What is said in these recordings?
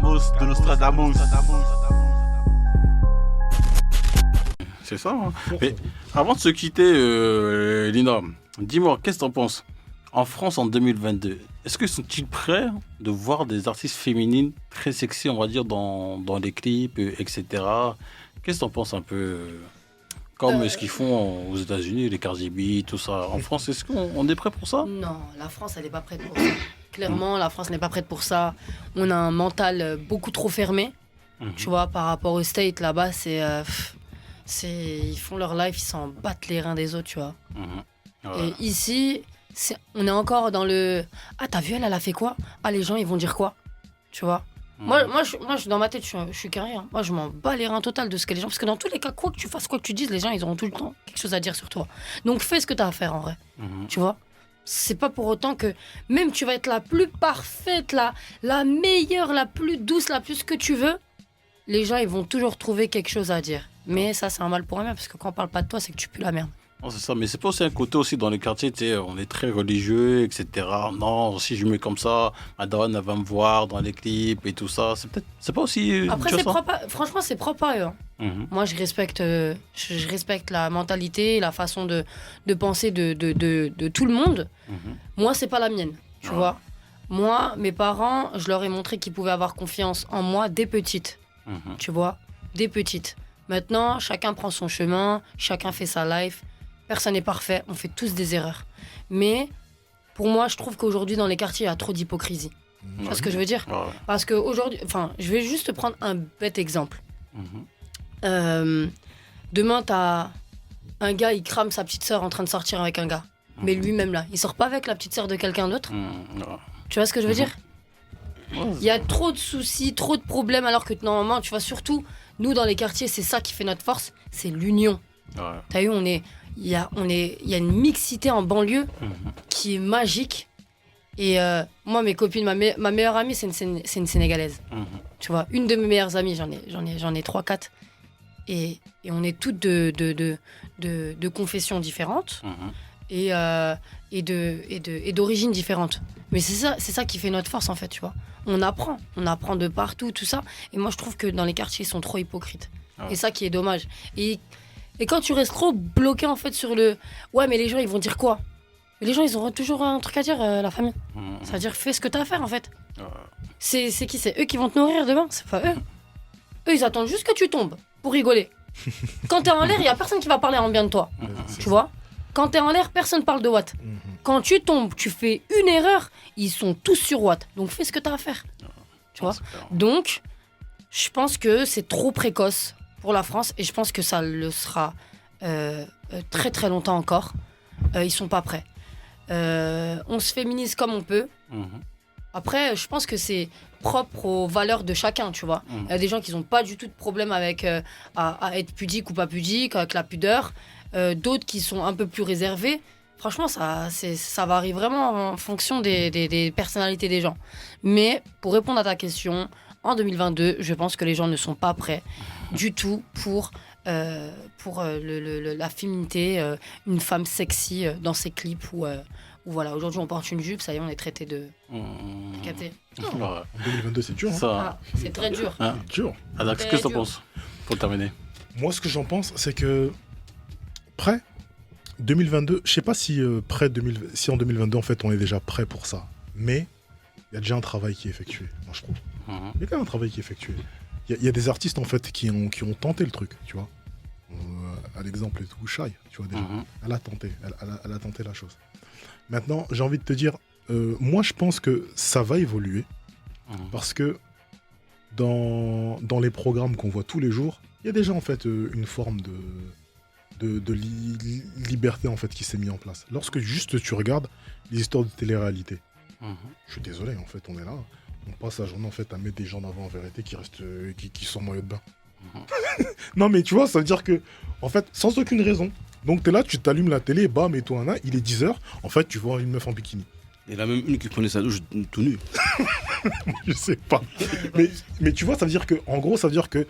de Nostradamus. C'est ça. Hein. Mais avant de se quitter, Lina, dis-moi, qu'est-ce que t'en penses? En France en 2022, est-ce que sont-ils prêts de voir des artistes féminines très sexy, on va dire, dans les clips, etc. Qu'est-ce que t'en penses un peu comme ce qu'ils font aux États-Unis, les Cardi B, tout ça. En France, est-ce qu'on est prêt pour ça? Non, la France, elle n'est pas prête pour ça. Clairement, la France n'est pas prête pour ça. On a un mental beaucoup trop fermé. Tu vois, par rapport au State, là-bas, ils font leur life, ils s'en battent les reins des autres, tu vois. Ouais. Et ici, on est encore dans le... Ah, t'as vu, elle a fait quoi? Ah, les gens, ils vont dire quoi? Tu vois. Moi, dans ma tête, je suis carré. Hein. Moi, je m'en bats les reins total de ce que les gens... Parce que dans tous les cas, quoi que tu fasses, quoi que tu dises, les gens, ils auront tout le temps quelque chose à dire sur toi. Donc, fais ce que t'as à faire, en vrai. Tu vois. C'est pas pour autant que... Même tu vas être la plus parfaite, la meilleure, la plus douce, la plus ce que tu veux. Les gens, ils vont toujours trouver quelque chose à dire. Mais ça, c'est un mal pour eux-mêmes. Parce que quand on parle pas de toi, c'est que tu pues la merde. Non, c'est ça, mais c'est pas aussi un côté aussi dans les quartiers, tu sais, on est très religieux, etc. Non, si je mets comme ça, Madonna elle va me voir dans les clips et tout ça. C'est pas aussi. Après, tu vois ça franchement, c'est propre à eux. Hein. Moi, je respecte la mentalité, la façon de penser de tout le monde. Moi, c'est pas la mienne, tu vois. Moi, mes parents, je leur ai montré qu'ils pouvaient avoir confiance en moi dès petite, tu vois, dès petite. Maintenant, chacun prend son chemin, chacun fait sa life. Personne n'est parfait, on fait tous des erreurs. Mais pour moi, je trouve qu'aujourd'hui, dans les quartiers, il y a trop d'hypocrisie. Tu vois ce que je veux dire? Parce qu'aujourd'hui, je vais juste te prendre un bête exemple. Demain, t'as un gars, il crame sa petite sœur en train de sortir avec un gars. Mais lui-même, là, il sort pas avec la petite sœur de quelqu'un d'autre. Tu vois ce que je veux dire? Il y a trop de soucis, trop de problèmes, alors que normalement, tu vois, surtout, nous, dans les quartiers, c'est ça qui fait notre force, c'est l'union. T'as vu, il y a une mixité en banlieue qui est magique. Et moi, mes copines, ma meilleure amie, c'est une Sénégalaise. Tu vois, une de mes meilleures amies, j'en ai 3-4. Et on est toutes de confessions différentes et d'origines différentes. Mais c'est ça qui fait notre force, en fait, tu vois. On apprend de partout, tout ça. Et moi, je trouve que dans les quartiers, ils sont trop hypocrites. Et ça qui est dommage. Et quand tu restes trop bloqué en fait sur le... Ouais, mais les gens, ils vont dire quoi? Mais les gens, ils auront toujours un truc à dire, la famille. C'est-à-dire, fais ce que t'as à faire en fait. C'est qui? C'est eux qui vont te nourrir demain? C'est pas eux. Eux, ils attendent juste que tu tombes pour rigoler. Quand t'es en l'air, il y a personne qui va parler en bien de toi. Tu vois? Quand t'es en l'air, personne parle de Watt. Quand tu tombes, tu fais une erreur, ils sont tous sur Watt. Donc, fais ce que t'as à faire. Tu vois? Donc, je pense que c'est trop précoce pour la France et je pense que ça le sera très très longtemps encore. Ils sont pas prêts. On se féminise comme on peut. Après, je pense que c'est propre aux valeurs de chacun, tu vois. Il y a des gens qui n'ont pas du tout de problème avec à être pudique ou pas pudique, avec la pudeur. D'autres qui sont un peu plus réservés. Franchement, ça varie vraiment en fonction des personnalités des gens. Mais pour répondre à ta question, en 2022, je pense que les gens ne sont pas prêts du tout pour la féminité, une femme sexy dans ses clips où voilà, aujourd'hui on porte une jupe, ça y est, on est traité de... Capté. En 2022, c'est dur. Ça... c'est très dur. C'est dur. Alex, qu'est-ce que tu en penses pour terminer? Moi, ce que j'en pense, c'est que prêt 2022, je sais pas si si en 2022, en fait, on est déjà prêt pour ça. Mais il y a déjà un travail qui est effectué, moi, je trouve. Il y a quand même un travail qui est effectué. Il y a des artistes, en fait, qui ont tenté le truc, tu vois. À l'exemple et tout, Shai, tu vois, déjà. Elle a tenté, elle a tenté la chose. Maintenant, j'ai envie de te dire, moi, je pense que ça va évoluer. Parce que dans les programmes qu'on voit tous les jours, il y a déjà, en fait, une forme de liberté, en fait, qui s'est mise en place. Lorsque juste tu regardes les histoires de télé-réalité, je suis désolé, en fait, on est là. On passe la journée en fait à mettre des gens d'avant en vérité qui sont en maillot de bain. Non mais tu vois, ça veut dire que, en fait, sans aucune raison. Donc t'es là, tu t'allumes la télé, bam, et toi, il est 10h, en fait, tu vois une meuf en bikini. Et là même une qui prenait sa douche tout nu. Je sais pas. Mais tu vois, ça veut dire que, en gros, ça veut dire que,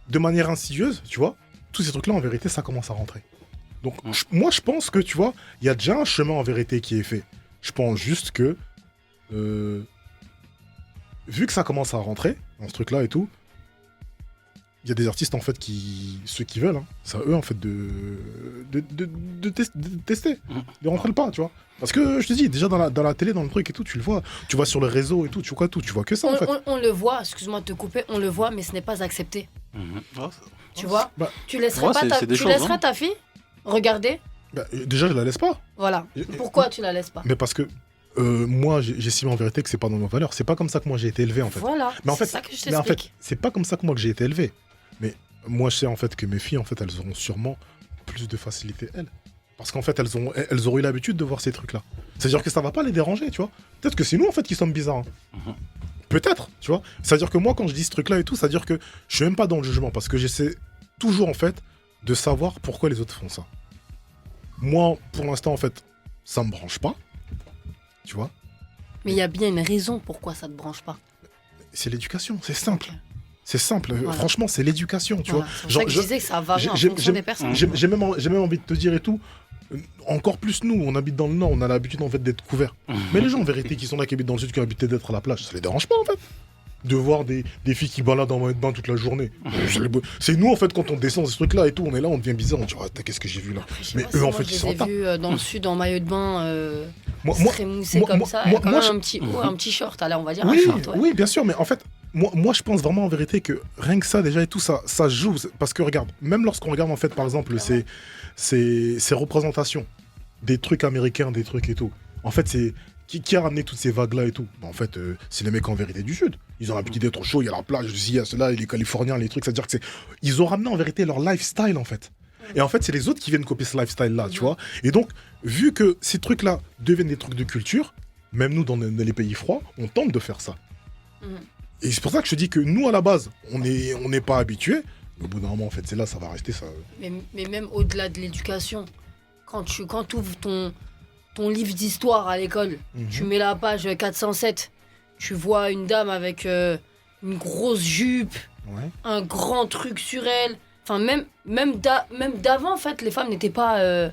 de manière insidieuse, tu vois, tous ces trucs-là, en vérité, ça commence à rentrer. Donc, moi, je pense que, tu vois, il y a déjà un chemin en vérité qui est fait. Je pense juste que... vu que ça commence à rentrer dans ce truc-là et tout, il y a des artistes en fait ceux qui veulent, hein, c'est à eux en fait de tester, de rentrer le pas, tu vois. Parce que je te dis, déjà dans la télé, dans le truc et tout, tu le vois, tu vas sur le réseau et tout, tu vois tout, tu vois que ça en fait. On le voit, excuse-moi de te couper, on le voit, mais ce n'est pas accepté. Ah, Tu vois, Bah, tu laisserais ouais, pas c'est des tu choses, laisserais hein. ta fille regarder. bah, déjà, je la laisse pas. Voilà. Pourquoi tu la laisses pas? Mais parce que moi, j'estime en vérité que c'est pas dans nos valeurs. C'est pas comme ça que moi j'ai été élevé en fait. Voilà. Mais en C'est fait, ça que je Mais en t'explique. fait, c'est pas comme ça que moi que j'ai été élevé. Mais moi, je sais en fait que mes filles, en fait, elles auront sûrement plus de facilité, elles. Parce qu'en fait, elles auront eu l'habitude de voir ces trucs-là. C'est-à-dire que ça va pas les déranger, tu vois. Peut-être que c'est nous, en fait, qui sommes bizarres. Hein. Peut-être, tu vois. C'est-à-dire que moi, quand je dis ce truc-là et tout, c'est-à-dire que je suis même pas dans le jugement. Parce que j'essaie toujours, en fait, de savoir pourquoi les autres font ça. Moi, pour l'instant, en fait, ça me branche pas. Tu vois. Mais il y a bien une raison pourquoi ça te branche pas. C'est l'éducation, c'est simple. Ok. C'est simple. Voilà. Franchement, c'est l'éducation, tu Voilà. vois. C'est pour ça que je disais que ça varie en j'ai- fonction des personnes. J'ai même envie de te dire et tout, encore plus nous, on habite dans le nord, on a l'habitude en fait d'être couverts. Mais les gens en vérité qui sont là, qui habitent dans le sud, qui ont l'habitude d'être à la plage, ça les dérange pas en fait. De voir des filles qui baladent en maillot de bain toute la journée. C'est nous en fait quand on descend ce truc là et tout, on est là, on devient bizarre, on dit ah, qu'est-ce que j'ai vu là. Je sais Mais pas eux si en moi, fait je ils les sont ai en tas. vus dans le sud en maillot de bain, Moi, très moussé moi- comme moi- ça. moi- Quand moi, même je- un petit short, allez, on va dire Oui, un short. Ouais. oui, bien sûr, mais en fait, moi je pense vraiment en vérité que rien que ça déjà et tout, ça joue. Parce que regarde, même lorsqu'on regarde en fait par exemple ces représentations des trucs américains, des trucs et tout, en fait c'est... Qui a ramené toutes ces vagues-là et tout? Bah, en fait, c'est les mecs en vérité du Sud. Ils ont l'habitude d'être chaud, il y a la plage, il y a cela, les Californiens, les trucs, c'est-à-dire que c'est... Ils ont ramené en vérité leur lifestyle en fait. Et en fait, c'est les autres qui viennent copier ce lifestyle-là, tu vois. Et donc, vu que ces trucs-là deviennent des trucs de culture, même nous, dans les pays froids, on tente de faire ça. Mhm. Et c'est pour ça que je te dis que nous, à la base, on n'est pas habitués. Au bout d'un moment, en fait, c'est là, ça va rester ça. Mais même au-delà de l'éducation, quand tu ouvres ton livre d'histoire à l'école, tu mets la page 407, tu vois une dame avec une grosse jupe, Ouais. un grand truc sur elle. Enfin, même d'avant, en fait, les femmes n'étaient pas...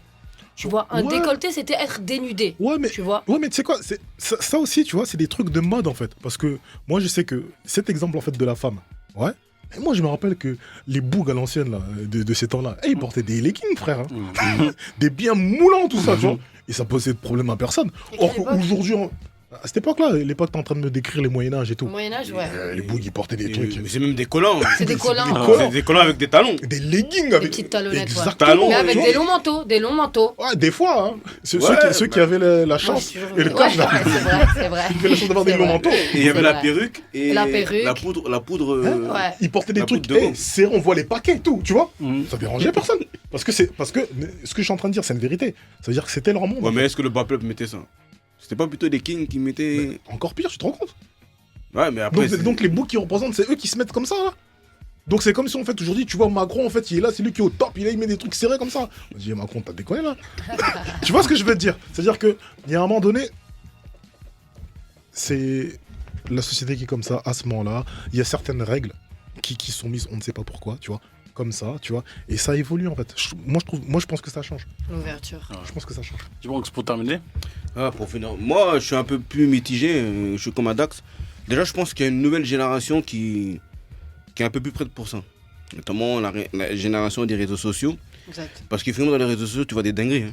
tu vois, un Ouais. décolleté, c'était être dénudé. Ouais, mais Tu vois. ouais, mais tu sais quoi, ça aussi, tu vois, c'est des trucs de mode en fait. Parce que moi, je sais que cet exemple en fait de la femme, ouais. Et moi, je me rappelle que les bougs à l'ancienne là, de ces temps-là, ils portaient des leggings, frère. Hein. Des biens moulants, tout ça, tu vois. Et ça posait de problème à personne. Et Or quelle époque qu'aujourd'hui, à cette époque-là, l'époque, t'es en train de me décrire les Moyen-Âge et Au tout. Moyen-Âge, ouais. Les bougs, ils portaient des trucs. Mais c'est même des collants. C'est des collants. C'est des collants avec des talons. Des leggings Des avec. petites talonnettes, ouais. Exactement. Talons, Mais avec tu vois. des longs manteaux, des longs manteaux. Ouais, des fois, hein. Ceux Ouais, qui avaient la chance Moi, je et le suis courage toujours- Ouais, c'est vrai, c'est vrai. ils avaient la chance d'avoir des C'est longs vrai. manteaux. Et il y avait C'est la vrai. perruque et La perruque. la poudre. Ouais. Ils portaient des La trucs poudre de veau. serrés, on voit les paquets, tout, tu vois. Mhm. Ça dérangeait personne. Parce que ce que je suis en train de dire, c'est une vérité. Ça veut dire que c'était leur monde. Ouais, mais est-ce que le bas peuple mettait ça? C'était pas plutôt des kings qui mettaient. Encore pire, tu te rends compte? Ouais, mais après. Donc les boucs qui représentent, c'est eux qui se mettent comme ça, là. Donc c'est comme si en fait aujourd'hui, tu vois Macron, en fait, il est là, c'est lui qui est au top, il met des trucs serrés comme ça. On dit Macron, t'as déconné là. Tu vois ce que je veux te dire? C'est-à-dire que il y a un moment donné, c'est la société qui est comme ça, à ce moment-là, il y a certaines règles qui sont mises, on ne sait pas pourquoi, tu vois, comme ça, tu vois, et ça évolue en fait. Moi je pense que ça change. L'ouverture. Je pense que ça change. Tu vois, pour terminer, Ah, pour finir. Moi, je suis un peu plus mitigé. Je suis comme Adax. Déjà, je pense qu'il y a une nouvelle génération qui est un peu plus prête pour ça. Notamment la génération des réseaux sociaux. Exact. Parce que finalement, dans les réseaux sociaux, tu vois des dingueries. Hein.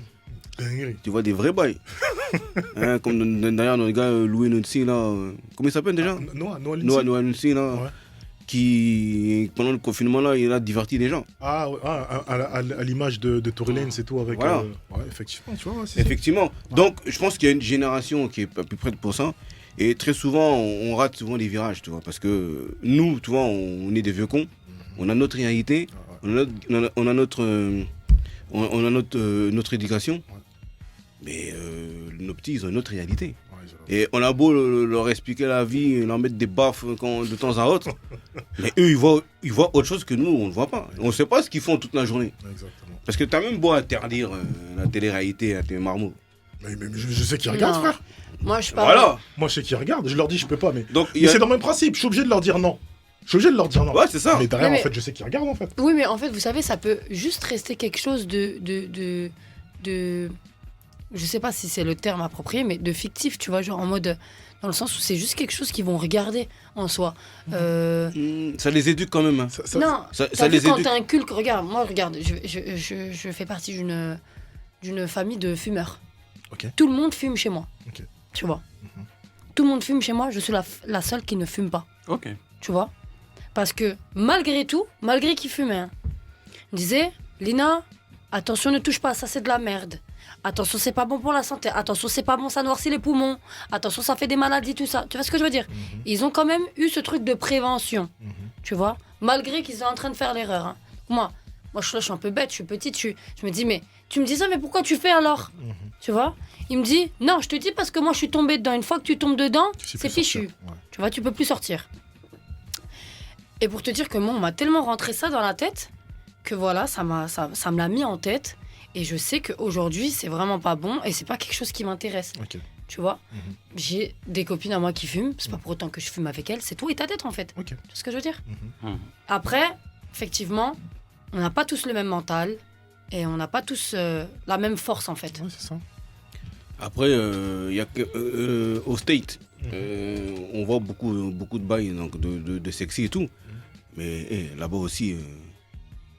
Dinguerie. Tu vois des vrais bails. Hein, comme d'ailleurs, notre gars Louis Nunsi, là. Comment il s'appelle déjà Noah Noah Nunsi, là. Ouais. Qui, pendant le confinement, là, il a diverti les gens. Ah, ouais, à l'image de Tory Lanez et tout avec. Voilà. Ouais, effectivement, tu vois. Ouais, Effectivement. Donc, je pense qu'il y a une génération qui est pas plus prête pour ça. Et très souvent, on rate souvent les virages, tu vois. Parce que nous, tu vois, on est des vieux cons. On a notre réalité. On a notre éducation. Mais nos petits, ils ont une autre réalité. Et on a beau leur expliquer la vie, leur mettre des baffes de temps à autre. Mais eux, ils voient autre chose que nous, on ne voit pas. On ne sait pas ce qu'ils font toute la journée. Exactement. Parce que tu as même beau interdire la télé-réalité à tes marmots. Mais je sais qu'ils regardent, Non. frère. Moi, je parle. Voilà. Moi, je sais qu'ils regardent. Je leur dis, je peux pas, mais. Donc, il y Mais a... c'est dans le même principe. Je suis obligé de leur dire non. Je suis obligé de leur dire non. Ouais, c'est ça. Mais derrière, Mais- en fait, je sais qu'ils regardent, en fait. Oui, mais en fait, vous savez, ça peut juste rester quelque chose de je sais pas si c'est le terme approprié, mais de fictif, tu vois, genre en mode, dans le sens où c'est juste quelque chose qu'ils vont regarder en soi. Ça les éduque quand même. Hein. Non, ça t'as vu les quand éduque. t'as un culte, regarde, je fais partie d'une famille de fumeurs. Ok. Tout le monde fume chez moi. Ok. Tu vois. Tout le monde fume chez moi, je suis la seule qui ne fume pas. Ok. Tu vois. Parce que malgré tout, malgré qu'ils fumaient, hein, ils me disaient, Lina, attention, ne touche pas, ça c'est de la merde. Attention, c'est pas bon pour la santé. Attention, c'est pas bon, ça noircit les poumons. Attention, ça fait des maladies, tout ça. Tu vois ce que je veux dire? Ils ont quand même eu ce truc de prévention. Tu vois? Malgré qu'ils sont en train de faire l'erreur. Hein. Moi, je suis un peu bête, je suis petite. Je me dis, mais tu me dis ça, mais pourquoi tu fais alors? Tu vois? Il me dit, non, je te dis parce que moi, je suis tombée dedans. Une fois que tu tombes dedans, c'est fichu. Ouais. Tu vois, tu peux plus sortir. Et pour te dire que moi, on m'a tellement rentré ça dans la tête que voilà, ça me l'a mis en tête. Et je sais qu'aujourd'hui, c'est vraiment pas bon et c'est pas quelque chose qui m'intéresse. Ok. Tu vois, j'ai des copines à moi qui fument, c'est pas pour autant que je fume avec elles, c'est toi et ta tête en fait. Ok. Tu vois ce que je veux dire? Mhm. Après, effectivement, on n'a pas tous le même mental et on n'a pas tous la même force en fait. Ouais, c'est ça. Après, il y a au State, on voit beaucoup de bails donc, de sexy et tout. Mais là-bas aussi,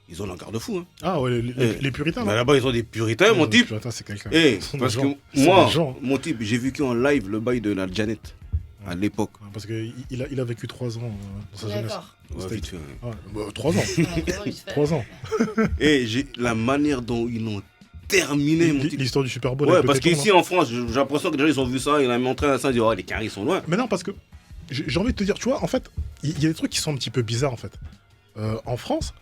ils ont un garde-fou. Hein. Ah ouais, les puritains, Bah, là. là-bas, ils ont des puritains, mon type. Puritains, c'est quelqu'un. Eh, Ce sont parce des que gens. Ce sont moi, des gens. mon type, j'ai vécu en live le bail de la Janet à l'époque. Ouais, parce qu'il a vécu 3 ans dans sa jeunesse. D'accord. Ouais, State. vite fait, ouais. Ouais, 3 ans. 3 ans. Et la manière dont ils l'ont terminé, mon type. L'histoire du Super Bowl. Ouais, avec le parce téton, qu'ici en France, j'ai l'impression que déjà ils ont vu ça, ils ont montré un ça, ils disent, oh, les carrés sont loin. Mais non, parce que j'ai envie de te dire, tu vois, en fait, il y a des trucs qui sont un petit peu bizarres, en fait. En France,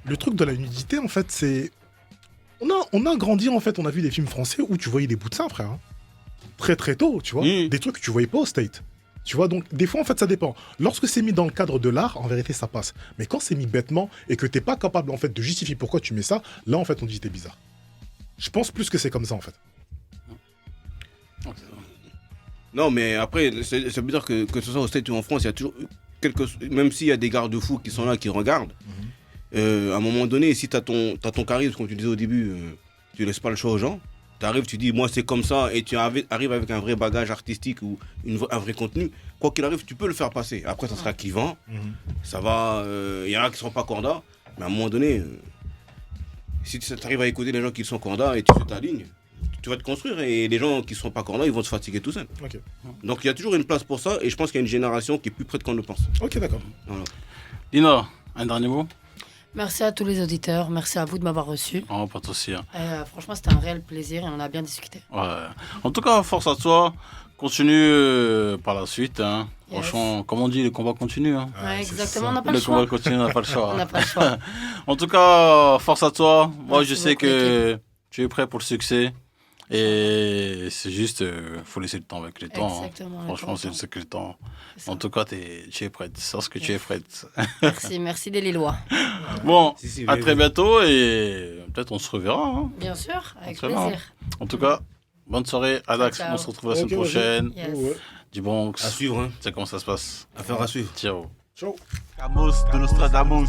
le truc de la nudité, en fait, c'est... On a grandi, en fait, on a vu des films français où tu voyais des bouts de seins, frère. Hein. Très, très tôt, tu vois. Des trucs que tu voyais pas au State. Tu vois, donc, des fois, en fait, ça dépend. Lorsque c'est mis dans le cadre de l'art, en vérité, ça passe. Mais quand c'est mis bêtement et que t'es pas capable, en fait, de justifier pourquoi tu mets ça, là, en fait, on dit t'es bizarre. Je pense plus que c'est comme ça, en fait. Non, mais après, ça veut dire que ce soit au States ou en France, il y a toujours même s'il y a des garde-fous qui sont là, qui regardent, à un moment donné, si t'as ton charisme, comme tu disais au début, tu laisses pas le choix aux gens. T'arrives, tu dis, moi c'est comme ça, et tu arrives avec un vrai bagage artistique ou un vrai contenu. Quoi qu'il arrive, tu peux le faire passer. Après, ça sera clivant, ça va. Il y en a qui seront pas cordats, mais à un moment donné, si tu arrives à écouter les gens qui sont cordats et tu fais ta ligne, tu vas te construire, et les gens qui ne sont pas cordats, ils vont se fatiguer tout seuls. Ok. Donc il y a toujours une place pour ça, et je pense qu'il y a une génération qui est plus prête qu'on le pense. Ok, d'accord. Voilà. Lina, un dernier mot? Merci à tous les auditeurs, merci à vous de m'avoir reçu. Oh, pas de souci. Hein. Franchement, c'était un réel plaisir et on a bien discuté. Ouais. En tout cas, force à toi. Continue par la suite. Hein. Yes. Franchement, comme on dit, le combat continue. Hein. Ouais, c'est exactement, ça. on n'a pas Le le choix. combat continue, on n'a pas le choix. On n'a pas le choix. En tout cas, force à toi. Moi, Merci je sais beaucoup, que tu es prêt pour le succès. Et c'est juste, faut laisser le temps avec le temps. Exactement, Hein. le Franchement, temps. c'est que le temps. C'est ça. En tout cas, tu es prête. Sache que tu es prête. Merci des Lillois. Bon, Si, à mais- très bientôt et peut-être on se reverra. Hein. Bien sûr, avec C'est marrant. plaisir. En tout cas, bonne soirée, Adax. Ciao, ciao. On se retrouve la Ok, semaine vas-y. prochaine. Yes. Ouais. Du Bronx. À suivre, hein. C'est comment ça se passe. Affaire à suivre. Ciao. Ciao. Amos de Nostradamus.